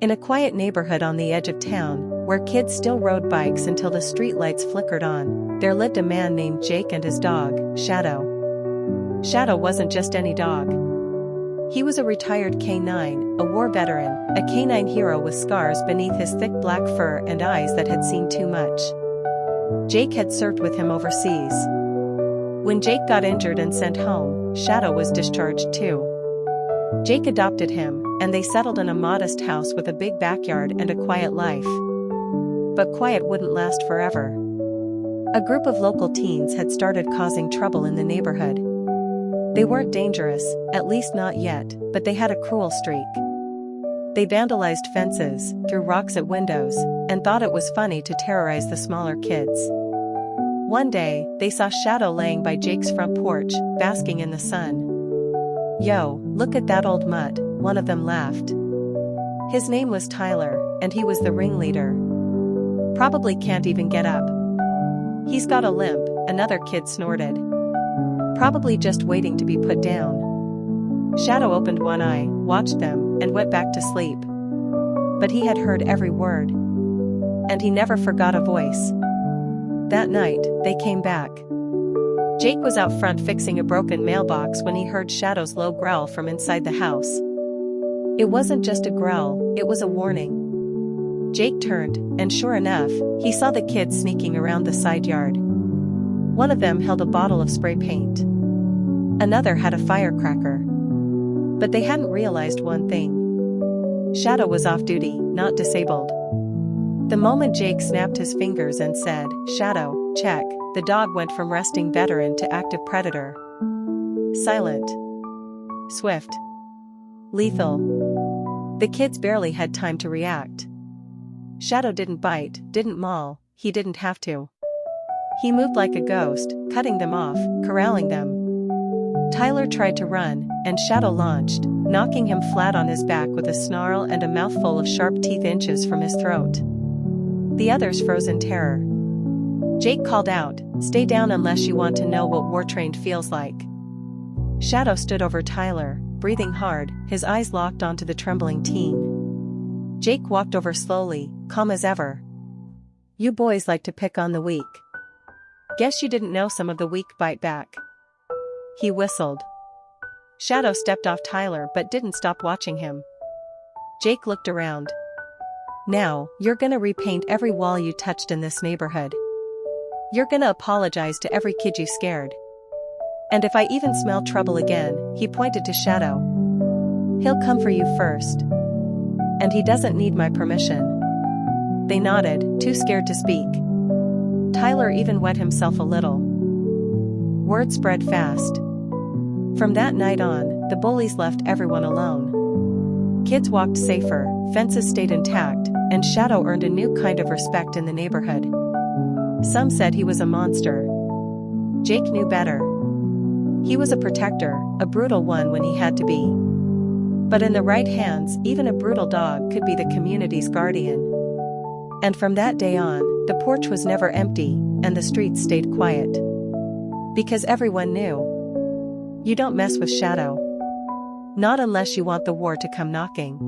In a quiet neighborhood on the edge of town, where kids still rode bikes until the streetlights flickered on, there lived a man named Jake and his dog, Shadow. Shadow wasn't just any dog. He was a retired canine, a war veteran, a canine hero with scars beneath his thick black fur and eyes that had seen too much. Jake had served with him overseas. When Jake got injured and sent home, Shadow was discharged too. Jake adopted him, and they settled in a modest house with a big backyard and a quiet life. But quiet wouldn't last forever. A group of local teens had started causing trouble in the neighborhood. They weren't dangerous, at least not yet, but they had a cruel streak. They vandalized fences, threw rocks at windows, and thought it was funny to terrorize the smaller kids. One day, they saw Shadow laying by Jake's front porch, basking in the sun. "Yo, look at that old mutt," one of them laughed. His name was Tyler, and he was the ringleader. "Probably can't even get up. He's got a limp," another kid snorted. "Probably just waiting to be put down." Shadow opened one eye, watched them, and went back to sleep. But he had heard every word. And he never forgot a voice. That night, they came back. Jake was out front fixing a broken mailbox when he heard Shadow's low growl from inside the house. It wasn't just a growl, it was a warning. Jake turned, and sure enough, he saw the kids sneaking around the side yard. One of them held a bottle of spray paint. Another had a firecracker. But they hadn't realized one thing. Shadow was off duty, not disabled. The moment Jake snapped his fingers and said, "Shadow, check," the dog went from resting veteran to active predator. Silent. Swift. Lethal. The kids barely had time to react. Shadow didn't bite, didn't maul, he didn't have to. He moved like a ghost, cutting them off, corralling them. Tyler tried to run, and Shadow launched, knocking him flat on his back with a snarl and a mouthful of sharp teeth inches from his throat. The others froze in terror. Jake called out, "Stay down unless you want to know what war-trained feels like." Shadow stood over Tyler, breathing hard, his eyes locked onto the trembling teen. Jake walked over slowly, calm as ever. "You boys like to pick on the weak. Guess you didn't know some of the weak bite back." He whistled. Shadow stepped off Tyler but didn't stop watching him. Jake looked around. "Now, you're gonna repaint every wall you touched in this neighborhood. You're gonna apologize to every kid you scared. And if I even smell trouble again," he pointed to Shadow, "he'll come for you first. And he doesn't need my permission." They nodded, too scared to speak. Tyler even wet himself a little. Word spread fast. From that night on, the bullies left everyone alone. Kids walked safer, fences stayed intact, and Shadow earned a new kind of respect in the neighborhood. Some said he was a monster. Jake knew better. He was a protector, a brutal one when he had to be. But in the right hands, even a brutal dog could be the community's guardian. And from that day on, the porch was never empty, and the streets stayed quiet. Because everyone knew. You don't mess with Shadow. Not unless you want the war to come knocking.